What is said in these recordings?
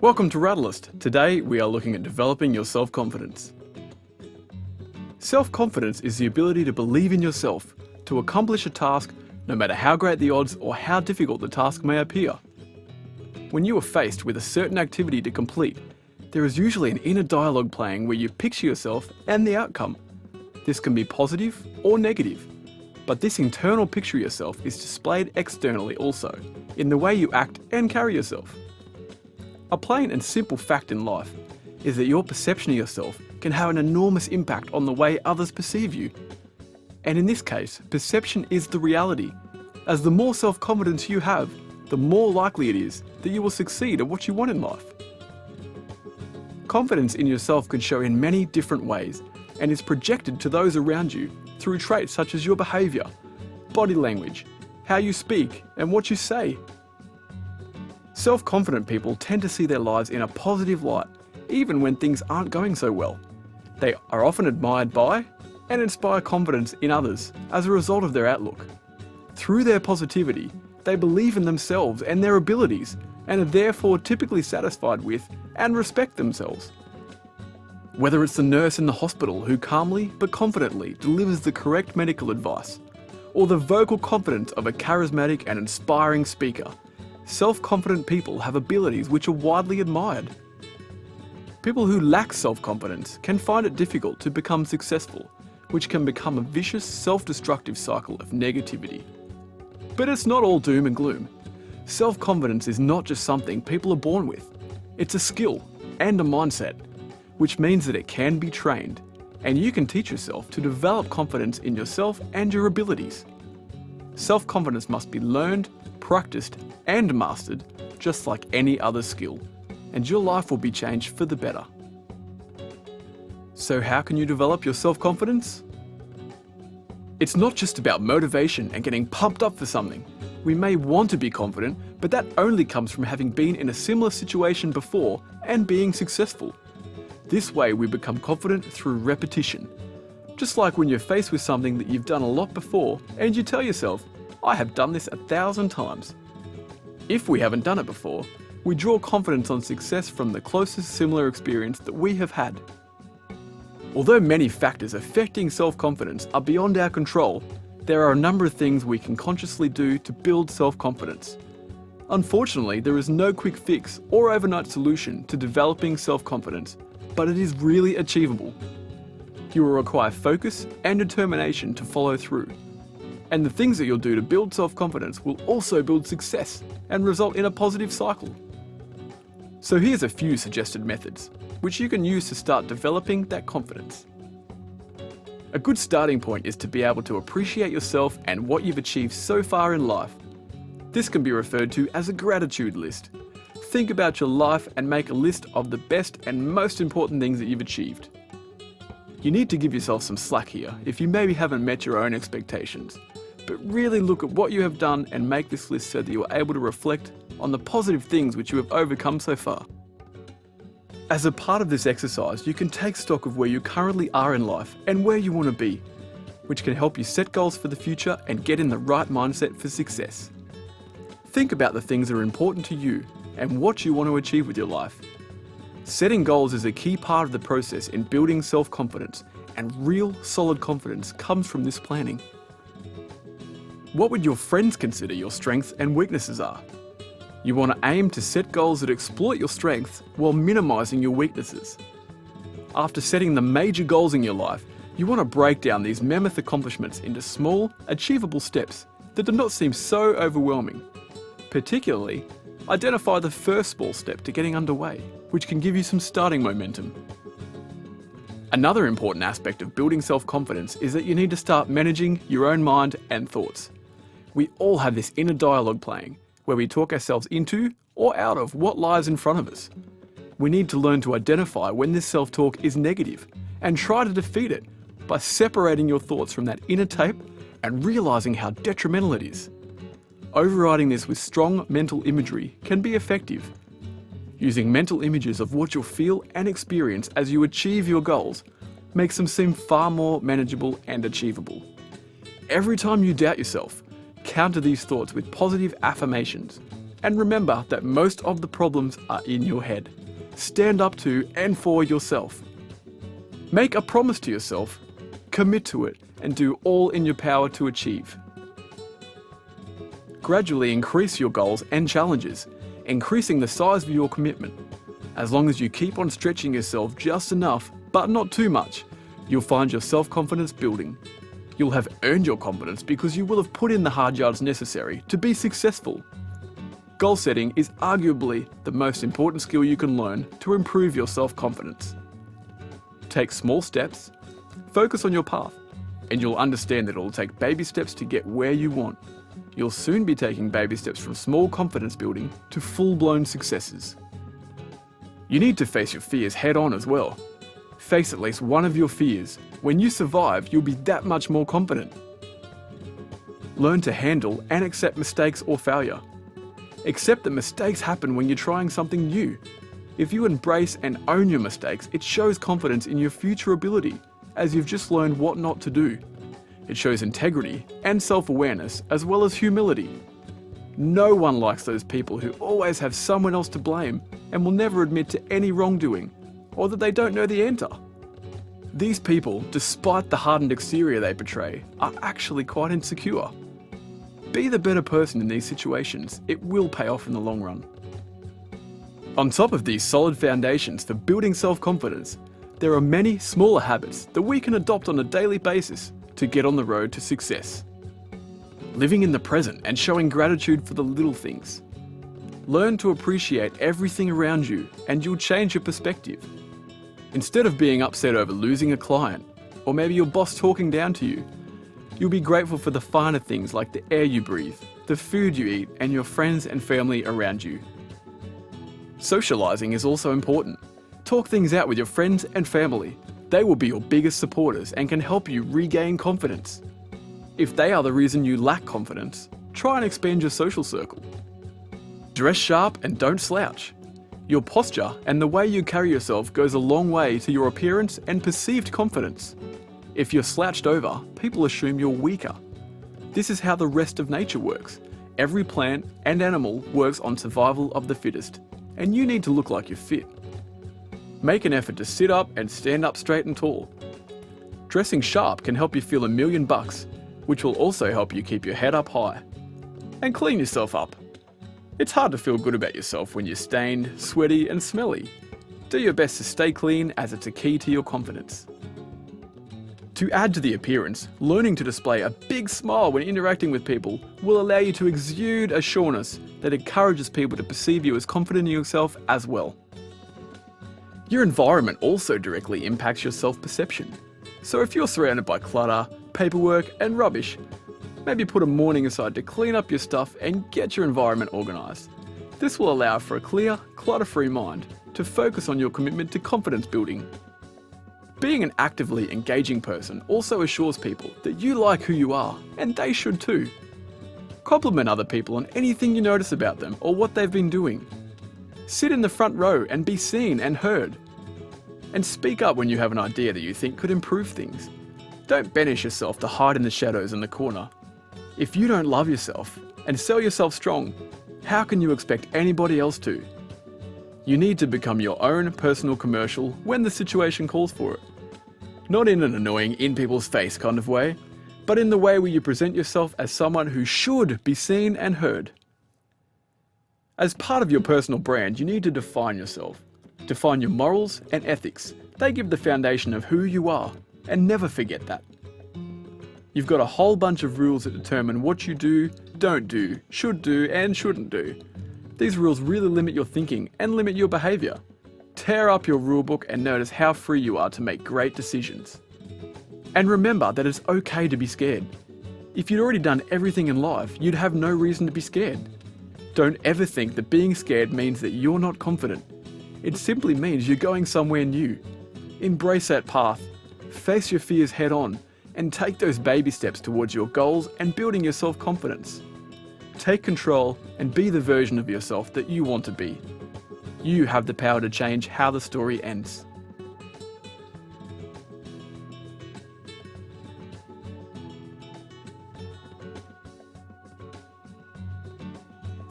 Welcome to Ratalyst. Today we are looking at developing your self-confidence. Self-confidence is the ability to believe in yourself, to accomplish a task no matter how great the odds or how difficult the task may appear. When you are faced with a certain activity to complete, there is usually an inner dialogue playing where you picture yourself and the outcome. This can be positive or negative, but this internal picture of yourself is displayed externally also, in the way you act and carry yourself. A plain and simple fact in life is that your perception of yourself can have an enormous impact on the way others perceive you. And in this case, perception is the reality, as the more self-confidence you have, the more likely it is that you will succeed at what you want in life. Confidence in yourself can show in many different ways and is projected to those around you through traits such as your behaviour, body language, how you speak, and what you say. Self-confident people tend to see their lives in a positive light, even when things aren't going so well. They are often admired by and inspire confidence in others as a result of their outlook. Through their positivity, they believe in themselves and their abilities and are therefore typically satisfied with and respect themselves. Whether it's the nurse in the hospital who calmly but confidently delivers the correct medical advice, or the vocal confidence of a charismatic and inspiring speaker, self-confident people have abilities which are widely admired. People who lack self-confidence can find it difficult to become successful, which can become a vicious, self-destructive cycle of negativity. But it's not all doom and gloom. Self-confidence is not just something people are born with. It's a skill and a mindset, which means that it can be trained, and you can teach yourself to develop confidence in yourself and your abilities. Self-confidence must be learned, practiced, and mastered just like any other skill, and your life will be changed for the better. So how can you develop your self-confidence? It's not just about motivation and getting pumped up for something. We may want to be confident, but that only comes from having been in a similar situation before and being successful. This way we become confident through repetition. Just like when you're faced with something that you've done a lot before and you tell yourself, I have done this 1,000 times. If we haven't done it before, we draw confidence on success from the closest similar experience that we have had. Although many factors affecting self-confidence are beyond our control, there are a number of things we can consciously do to build self-confidence. Unfortunately, there is no quick fix or overnight solution to developing self-confidence, but it is really achievable. You will require focus and determination to follow through. And the things that you'll do to build self-confidence will also build success and result in a positive cycle. So here's a few suggested methods, which you can use to start developing that confidence. A good starting point is to be able to appreciate yourself and what you've achieved so far in life. This can be referred to as a gratitude list. Think about your life and make a list of the best and most important things that you've achieved. You need to give yourself some slack here if you maybe haven't met your own expectations, but really look at what you have done and make this list so that you are able to reflect on the positive things which you have overcome so far. As a part of this exercise, you can take stock of where you currently are in life and where you want to be, which can help you set goals for the future and get in the right mindset for success. Think about the things that are important to you and what you want to achieve with your life. Setting goals is a key part of the process in building self-confidence, and real solid confidence comes from this planning. What would your friends consider your strengths and weaknesses are? You want to aim to set goals that exploit your strengths while minimizing your weaknesses. After setting the major goals in your life, you want to break down these mammoth accomplishments into small, achievable steps that do not seem so overwhelming. Particularly, identify the first small step to getting underway, which can give you some starting momentum. Another important aspect of building self-confidence is that you need to start managing your own mind and thoughts. We all have this inner dialogue playing, where we talk ourselves into or out of what lies in front of us. We need to learn to identify when this self-talk is negative and try to defeat it by separating your thoughts from that inner tape and realizing how detrimental it is. Overriding this with strong mental imagery can be effective. Using mental images of what you'll feel and experience as you achieve your goals makes them seem far more manageable and achievable. Every time you doubt yourself, counter these thoughts with positive affirmations And remember that most of the problems are in your head. Stand up to and for yourself. Make a promise to yourself, commit to it, and do all in your power to achieve. Gradually increase your goals and challenges, increasing the size of your commitment. As long as you keep on stretching yourself just enough, but not too much, you'll find your self-confidence building. You'll have earned your confidence because you will have put in the hard yards necessary to be successful. Goal setting is arguably the most important skill you can learn to improve your self-confidence. Take small steps, focus on your path, and you'll understand that it will take baby steps to get where you want. You'll soon be taking baby steps from small confidence building to full-blown successes. You need to face your fears head-on as well. Face at least one of your fears. When you survive, you'll be that much more confident. Learn to handle and accept mistakes or failure. Accept that mistakes happen when you're trying something new. If you embrace and own your mistakes, it shows confidence in your future ability, as you've just learned what not to do. It shows integrity and self-awareness, as well as humility. No one likes those people who always have someone else to blame and will never admit to any wrongdoing, or that they don't know the answer. These people, despite the hardened exterior they portray, are actually quite insecure. Be the better person in these situations. It will pay off in the long run. On top of these solid foundations for building self-confidence, there are many smaller habits that we can adopt on a daily basis to get on the road to success. Living in the present and showing gratitude for the little things. Learn to appreciate everything around you and you'll change your perspective. Instead of being upset over losing a client, or maybe your boss talking down to you, you'll be grateful for the finer things like the air you breathe, the food you eat, and your friends and family around you. Socializing is also important. Talk things out with your friends and family. They will be your biggest supporters and can help you regain confidence. If they are the reason you lack confidence, try and expand your social circle. Dress sharp and don't slouch. Your posture and the way you carry yourself goes a long way to your appearance and perceived confidence. If you're slouched over, people assume you're weaker. This is how the rest of nature works. Every plant and animal works on survival of the fittest, and you need to look like you're fit. Make an effort to sit up and stand up straight and tall. Dressing sharp can help you feel $1,000,000, which will also help you keep your head up high. And clean yourself up. It's hard to feel good about yourself when you're stained, sweaty, and smelly. Do your best to stay clean, as it's a key to your confidence. To add to the appearance, learning to display a big smile when interacting with people will allow you to exude a sureness that encourages people to perceive you as confident in yourself as well. Your environment also directly impacts your self-perception. So if you're surrounded by clutter, paperwork, and rubbish, maybe put a morning aside to clean up your stuff and get your environment organised. This will allow for a clear, clutter-free mind to focus on your commitment to confidence building. Being an actively engaging person also assures people that you like who you are, and they should too. Compliment other people on anything you notice about them or what they've been doing. Sit in the front row and be seen and heard. And speak up when you have an idea that you think could improve things. Don't banish yourself to hide in the shadows in the corner. If you don't love yourself and sell yourself strong, how can you expect anybody else to? You need to become your own personal commercial when the situation calls for it. Not in an annoying in-people's-face kind of way, but in the way where you present yourself as someone who should be seen and heard. As part of your personal brand, you need to define yourself. Define your morals and ethics. They give the foundation of who you are, and never forget that. You've got a whole bunch of rules that determine what you do, don't do, should do, and shouldn't do. These rules really limit your thinking and limit your behaviour. Tear up your rulebook and notice how free you are to make great decisions. And remember that it's okay to be scared. If you'd already done everything in life, you'd have no reason to be scared. Don't ever think that being scared means that you're not confident. It simply means you're going somewhere new. Embrace that path, face your fears head on, and take those baby steps towards your goals and building your self-confidence. Take control and be the version of yourself that you want to be. You have the power to change how the story ends.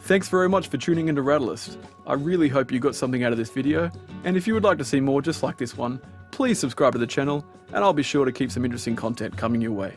Thanks very much for tuning into Ratalyst. I really hope you got something out of this video, and if you would like to see more just like this one, please subscribe to the channel, and I'll be sure to keep some interesting content coming your way.